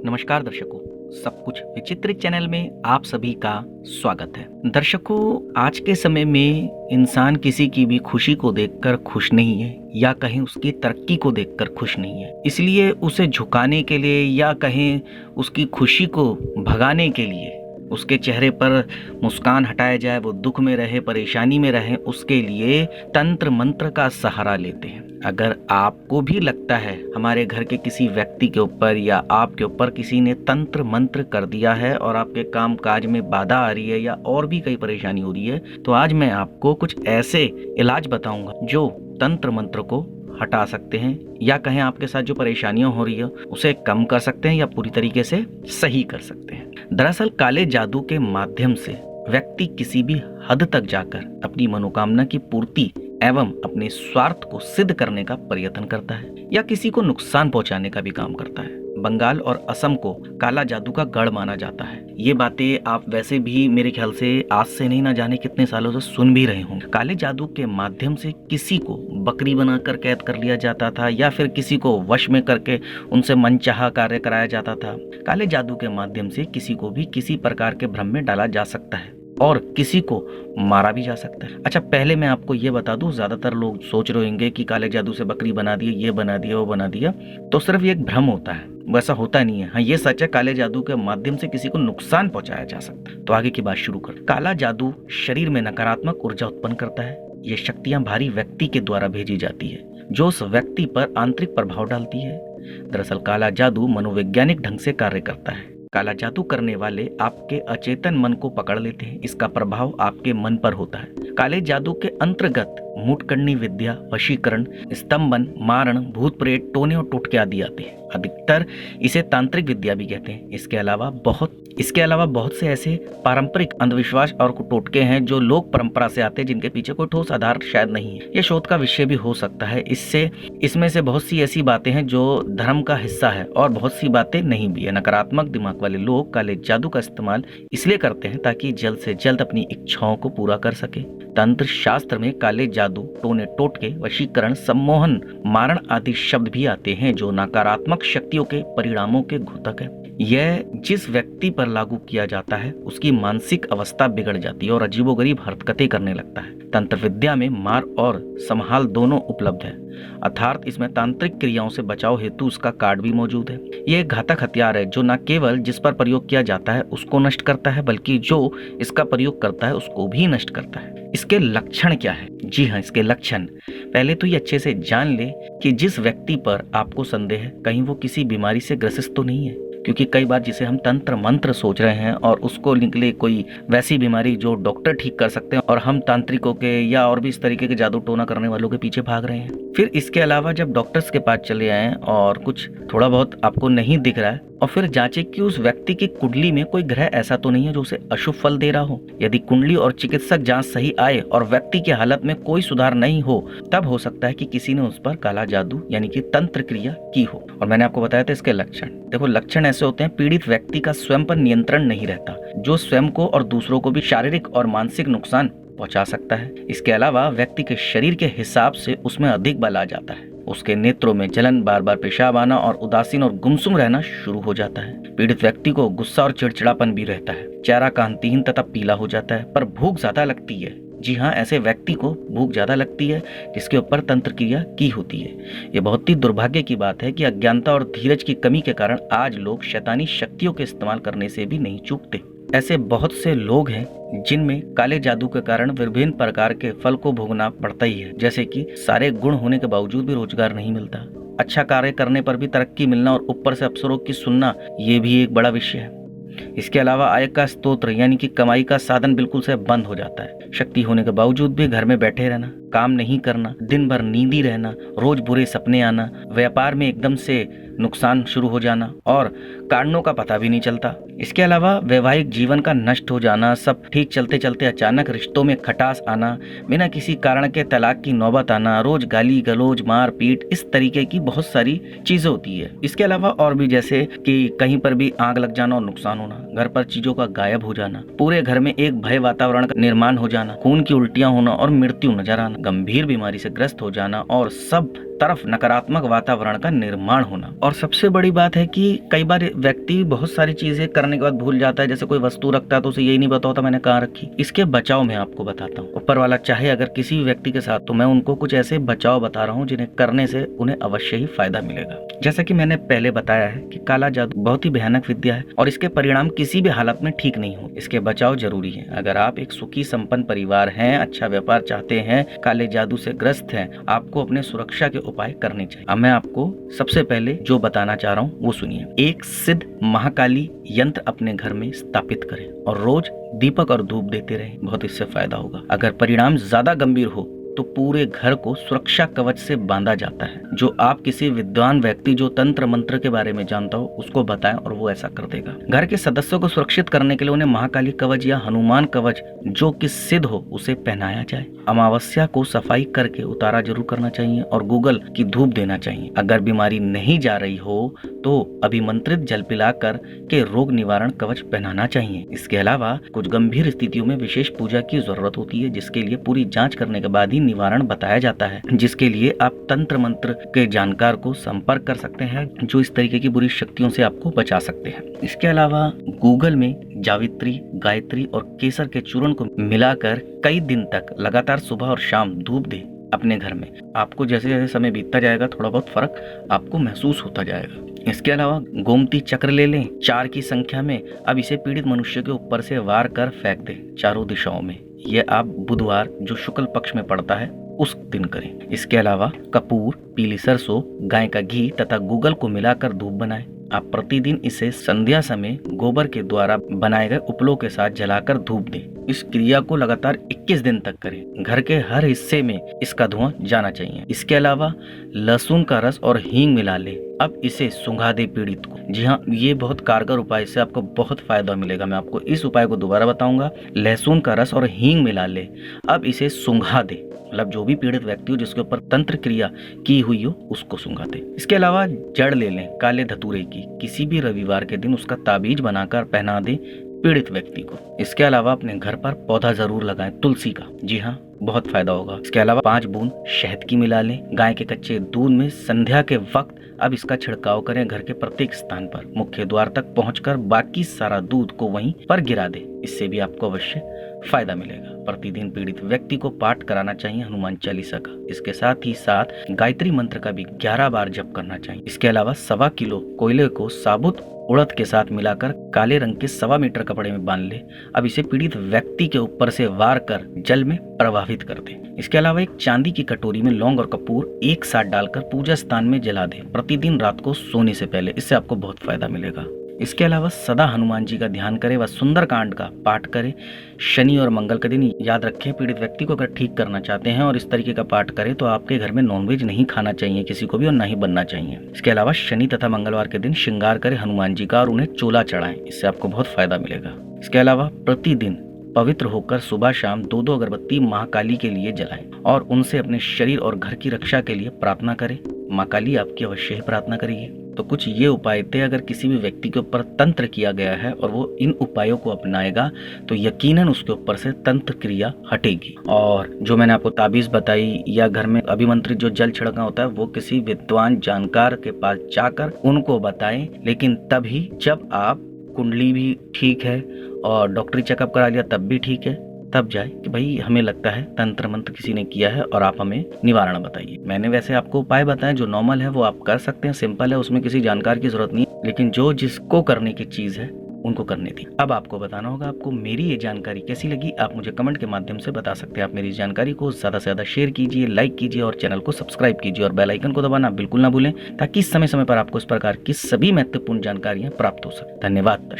नमस्कार दर्शकों, सब कुछ विचित्र चैनल में आप सभी का स्वागत है। दर्शकों, आज के समय में इंसान किसी की भी खुशी को देखकर खुश नहीं है या कहीं उसकी तरक्की को देखकर खुश नहीं है। इसलिए उसे झुकाने के लिए या कहीं उसकी खुशी को भगाने के लिए उसके चेहरे पर मुस्कान हटाया जाए, वो दुख में रहे, परेशानी में रहे, उसके लिए तंत्र मंत्र का सहारा लेते हैं। अगर आपको भी लगता है हमारे घर के किसी व्यक्ति के ऊपर या आपके ऊपर किसी ने तंत्र मंत्र कर दिया है और आपके काम काज में बाधा आ रही है या और भी कई परेशानी हो रही है, तो आज मैं आपको कुछ ऐसे इलाज बताऊंगा जो तंत्र मंत्र को हटा सकते हैं या कहें आपके साथ जो परेशानियां हो रही है उसे कम कर सकते हैं या पूरी तरीके से सही कर सकते हैं। दरअसल काले जादू के माध्यम से व्यक्ति किसी भी हद तक जाकर अपनी मनोकामना की पूर्ति एवं अपने स्वार्थ को सिद्ध करने का प्रयत्न करता है या किसी को नुकसान पहुंचाने का भी काम करता है। बंगाल और असम को काला जादू का गढ़ माना जाता है। ये बातें आप वैसे भी मेरे ख्याल से आज से नहीं, ना जाने कितने सालों से सुन भी रहे होंगे। काले जादू के माध्यम से किसी को बकरी बनाकर कैद कर लिया जाता था या फिर किसी को वश में करके उनसे मनचाहा कार्य कराया जाता था। काले जादू के माध्यम से किसी को भी किसी प्रकार के भ्रम में डाला जा सकता है और किसी को मारा भी जा सकता है। अच्छा, पहले मैं आपको ये बता दूं, ज्यादातर लोग सोच रहे होंगे कि काले जादू से बकरी बना दिए, ये बना दिया, वो बना दिया, तो सिर्फ ये एक भ्रम होता है, वैसा होता नहीं है। हाँ, ये सच है, काले जादू के माध्यम से किसी को नुकसान पहुंचाया जा सकता है। तो आगे की बात शुरू कर। काला जादू शरीर में नकारात्मक ऊर्जा उत्पन्न करता है। ये शक्तियां भारी व्यक्ति के द्वारा भेजी जाती है जो उस व्यक्ति पर आंतरिक प्रभाव डालती है। दरअसल काला जादू मनोवैज्ञानिक ढंग से कार्य करता है। काला जादू करने वाले आपके अचेतन मन को पकड़ लेते हैं। इसका प्रभाव आपके मन पर होता है। काले जादू के अंतर्गत मुठकरनी विद्या, वशीकरण, स्तंभन, मारण, भूत प्रेत, टोने और टोटके आदि आते हैं। अधिकतर इसे तांत्रिक विद्या भी कहते हैं। इसके अलावा बहुत से ऐसे पारंपरिक अंधविश्वास और टोटके हैं जो लोक परंपरा से आते हैं, जिनके पीछे कोई ठोस आधार शायद नहीं है। ये शोध का विषय भी हो सकता है। इसमें से बहुत सी ऐसी बातें हैं जो धर्म का हिस्सा है और बहुत सी बातें नहीं भी है। नकारात्मक दिमाग वाले लोग काले जादू का इस्तेमाल इसलिए करते हैं ताकि जल्द से जल्द अपनी इच्छाओं को पूरा कर सके। तंत्र शास्त्र में काले जादू, टोने टोटके, वशीकरण, सम्मोहन, मारण आदि शब्द भी आते हैं जो नकारात्मक शक्तियों के परिणामों के घोतक है। यह जिस व्यक्ति पर लागू किया जाता है उसकी मानसिक अवस्था बिगड़ जाती है और अजीबोगरीब हरकतें करने लगता है। तंत्र विद्या में मार और संहाल दोनों उपलब्ध है, अर्थात इसमें तांत्रिक क्रियाओं से बचाव हेतु उसका कार्ड भी मौजूद है। यह एक घातक हथियार है जो न केवल जिस पर प्रयोग किया जाता है उसको नष्ट करता है बल्कि जो इसका प्रयोग करता है उसको भी नष्ट करता है। इसके लक्षण क्या है? जी हाँ, इसके लक्षण पहले तो ये अच्छे से जान ले कि जिस व्यक्ति पर आपको संदेह है कहीं वो किसी बीमारी से ग्रसित तो नहीं है, क्योंकि कई बार जिसे हम तंत्र मंत्र सोच रहे हैं और उसको निकले कोई वैसी बीमारी जो डॉक्टर ठीक कर सकते हैं और हम तांत्रिकों के या और भी इस तरीके के जादू टोना करने वालों के पीछे भाग रहे हैं। फिर इसके अलावा जब डॉक्टर्स के पास चले आए और कुछ थोड़ा बहुत आपको नहीं दिख रहा है और फिर जांचे कि उस व्यक्ति की कुंडली में कोई ग्रह ऐसा तो नहीं है जो उसे अशुभ फल दे रहा हो। यदि कुंडली और चिकित्सक जांच सही आए और व्यक्ति की हालत में कोई सुधार नहीं हो, तब हो सकता है कि किसी ने उस पर काला जादू यानी कि तंत्र क्रिया की हो। और मैंने आपको बताया था इसके लक्षण। देखो, लक्षण ऐसे होते हैं, पीड़ित व्यक्ति का स्वयं पर नियंत्रण नहीं रहता, जो स्वयं को और दूसरों को भी शारीरिक और मानसिक नुकसान पहुंचा सकता है। इसके अलावा व्यक्ति के शरीर के हिसाब से उसमें अधिक बल आ जाता है। उसके नेत्रों में जलन, बार बार पेशाब आना और उदासीन और गुमसुम रहना शुरू हो जाता है। पीड़ित व्यक्ति को गुस्सा और चिड़चिड़ापन भी रहता है। चेहरा कांतिहीन तथा पीला हो जाता है, पर भूख ज्यादा लगती है। जी हाँ, ऐसे व्यक्ति को भूख ज्यादा लगती है जिसके ऊपर तंत्र क्रिया की होती है। ये बहुत ही दुर्भाग्य की बात है कि अज्ञानता और धीरज की कमी के कारण आज लोग शैतानी शक्तियों के इस्तेमाल करने से भी नहीं चूकते। ऐसे बहुत से लोग हैं जिनमें काले जादू के कारण विभिन्न प्रकार के फल को भोगना पड़ता ही है, जैसे कि सारे गुण होने के बावजूद भी रोजगार नहीं मिलता, अच्छा कार्य करने पर भी तरक्की मिलना और ऊपर से अफसरों की सुनना, ये भी एक बड़ा विषय है। इसके अलावा आय का स्रोत यानी कि कमाई का साधन बिल्कुल से बंद हो जाता है। शक्ति होने के बावजूद भी घर में बैठे रहना, काम नहीं करना, दिन भर नींदी रहना, रोज बुरे सपने आना, व्यापार में एकदम से नुकसान शुरू हो जाना और कारणों का पता भी नहीं चलता। इसके अलावा वैवाहिक जीवन का नष्ट हो जाना, सब ठीक चलते चलते अचानक रिश्तों में खटास आना, बिना किसी कारण के तलाक की नौबत आना, रोज गाली गलौज, मार पीट, इस तरीके की बहुत सारी चीजें होती है। इसके अलावा और भी, जैसे कि कहीं पर भी आग लग जाना और नुकसान होना, घर पर चीजों का गायब हो जाना, पूरे घर में एक भय वातावरण का निर्माण हो जाना, खून की उल्टियां होना और मृत्यु नजर आना, गंभीर बीमारी से ग्रस्त हो जाना और सब तरफ नकारात्मक वातावरण का निर्माण होना। और सबसे बड़ी बात है कि कई बार व्यक्ति बहुत सारी चीजें करने के बाद भूल जाता है, जैसे कोई वस्तु रखता है तो उसे यही नहीं पता होता मैंने कहाँ रखी। इसके बचाव में आपको बताता हूँ, ऊपर वाला चाहे अगर किसी भी व्यक्ति के साथ, तो मैं उनको कुछ ऐसे बचाव बता रहा हूँ जिन्हें करने से उन्हें अवश्य ही फायदा मिलेगा। जैसा कि मैंने पहले बताया है कि काला जादू बहुत ही भयानक विद्या है और इसके परिणाम किसी भी हालत में ठीक नहीं हो। इसके बचाव जरूरी है। अगर आप एक सुखी संपन्न परिवार हैं, अच्छा व्यापार चाहते हैं, काले जादू से ग्रस्त हैं, आपको अपने सुरक्षा के उपाय करने चाहिए। अब मैं आपको सबसे पहले जो बताना चाह रहा हूँ वो सुनिए। एक सिद्ध महाकाली यंत्र अपने घर में स्थापित करें और रोज दीपक और धूप देते रहें, बहुत इससे फायदा होगा। अगर परिणाम ज्यादा गंभीर हो तो पूरे घर को सुरक्षा कवच से बांधा जाता है, जो आप किसी विद्वान व्यक्ति जो तंत्र मंत्र के बारे में जानता हो उसको बताएं और वो ऐसा कर देगा। घर के सदस्यों को सुरक्षित करने के लिए उन्हें महाकाली कवच या हनुमान कवच जो कि सिद्ध हो उसे पहनाया जाए। अमावस्या को सफाई करके उतारा जरूर करना चाहिए और गूगल की धूप देना चाहिए। अगर बीमारी नहीं जा रही हो तो अभिमंत्रित जल पिलाकर के रोग निवारण कवच पहनाना चाहिए। इसके अलावा कुछ गंभीर स्थितियों में विशेष पूजा की जरूरत होती है, जिसके लिए पूरी जांच करने के बाद ही निवारण बताया जाता है, जिसके लिए आप तंत्र मंत्र के जानकार को संपर्क कर सकते हैं जो इस तरीके की बुरी शक्तियों से आपको बचा सकते हैं। इसके अलावा गूगल में जावित्री, गायत्री और केसर के चूर्ण को मिलाकर कई दिन तक लगातार सुबह और शाम धूप दे अपने घर में। आपको जैसे जैसे समय बीतता जाएगा थोड़ा बहुत फर्क आपको महसूस होता जाएगा। इसके अलावा गोमती चक्र ले लें 4 की संख्या में। अब इसे पीड़ित मनुष्य के ऊपर से वार कर फेंक दें चारों दिशाओं में। ये आप बुधवार जो शुक्ल पक्ष में पड़ता है उस दिन करें। इसके अलावा कपूर, पीली सरसों, गाय का घी तथा गूगल को मिलाकर धूप बनाएं। आप प्रतिदिन इसे संध्या समय गोबर के द्वारा बनाए गए उपलों के साथ जलाकर धूप दें। इस क्रिया को लगातार 21 दिन तक करें। घर के हर हिस्से में इसका धुआं जाना चाहिए। इसके अलावा लहसुन का रस और हींग मिला ले। अब इसे सुंघा दे पीड़ित को। जी हाँ, ये बहुत कारगर उपाय, इससे आपको बहुत फायदा मिलेगा। मैं आपको इस उपाय को दोबारा बताऊंगा। लहसुन का रस और हींग मिला ले। अब इसे सुंघा दे, मतलब जो भी पीड़ित व्यक्ति हो जिसके ऊपर तंत्र क्रिया की हुई हो उसको सुंघा दे। इसके अलावा जड़ ले लें काले धतूरे की। किसी भी रविवार के दिन उसका ताबीज बनाकर पहना दे पीड़ित व्यक्ति को। इसके अलावा अपने घर पर पौधा जरूर लगाएं तुलसी का। जी हाँ, बहुत फायदा होगा। इसके अलावा 5 बूंद शहद की मिला लें गाय के कच्चे दूध में संध्या के वक्त। अब इसका छिड़काव करें घर के प्रत्येक स्थान पर। मुख्य द्वार तक पहुंचकर बाकी सारा दूध को वहीं पर गिरा दे। इससे भी आपको अवश्य फायदा मिलेगा। प्रतिदिन पीड़ित व्यक्ति को पाठ कराना चाहिए हनुमान चालीसा का। इसके साथ ही साथ गायत्री मंत्र का भी 11 बार जप करना चाहिए। इसके अलावा 1.25 किलो कोयले को साबुत उड़द के साथ मिलाकर काले रंग के 1.25 मीटर कपड़े में बांध ले। अब इसे पीड़ित व्यक्ति के ऊपर से वार कर जल में प्रवाहित कर दे। इसके अलावा एक चांदी की कटोरी में लौंग और कपूर एक साथ डालकर पूजा स्थान में जला दे प्रतिदिन रात को सोने से पहले। इससे आपको बहुत फायदा मिलेगा। इसके अलावा सदा हनुमान जी का ध्यान करें व सुंदर कांड का पाठ करें। शनि और मंगल के दिन याद रखें, पीड़ित व्यक्ति को अगर ठीक करना चाहते हैं और इस तरीके का पाठ करें तो आपके घर में नॉनवेज नहीं खाना चाहिए किसी को भी और ना ही बनना चाहिए। इसके अलावा शनि तथा मंगलवार के दिन श्रृंगार करें हनुमान जी का और उन्हें चोला चढ़ाएं। इससे आपको बहुत फायदा मिलेगा। इसके अलावा प्रतिदिन पवित्र होकर सुबह शाम 2-2 अगरबत्ती महाकाली के लिए जलाएं और उनसे अपने शरीर और घर की रक्षा के लिए प्रार्थना करें। माँ काली आपकी अवश्य ही प्रार्थना करेगी। तो कुछ ये उपाय थे। अगर किसी भी व्यक्ति के ऊपर तंत्र किया गया है और वो इन उपायों को अपनाएगा तो यकीनन उसके ऊपर से तंत्र क्रिया हटेगी। और जो मैंने आपको ताबीज बताई या घर में अभिमंत्रित जो जल छिड़कना होता है वो किसी विद्वान जानकार के पास जाकर उनको बताएं, लेकिन तभी जब आप कुंडली भी ठीक है और डॉक्टरी चेकअप करा लिया तब भी ठीक है, तब जाए कि भाई हमें लगता है तंत्र मंत्र किसी ने किया है और आप हमें निवारण बताइए। मैंने वैसे आपको उपाय बताए जो नॉर्मल है वो आप कर सकते हैं, सिंपल है, उसमें किसी जानकार की जरूरत नहीं है, लेकिन जो जिसको करने की चीज है उनको करने दी। अब आपको बताना होगा आपको मेरी ये जानकारी कैसी लगी। आप मुझे कमेंट के माध्यम से बता सकते हैं। आप मेरी जानकारी को ज्यादा से ज्यादा शेयर कीजिए, लाइक कीजिए और चैनल को सब्सक्राइब कीजिए और बेल आइकन को दबाना बिल्कुल ना भूलें ताकि समय समय पर आपको इस प्रकार की सभी महत्वपूर्ण जानकारियां प्राप्त हो सके। धन्यवाद।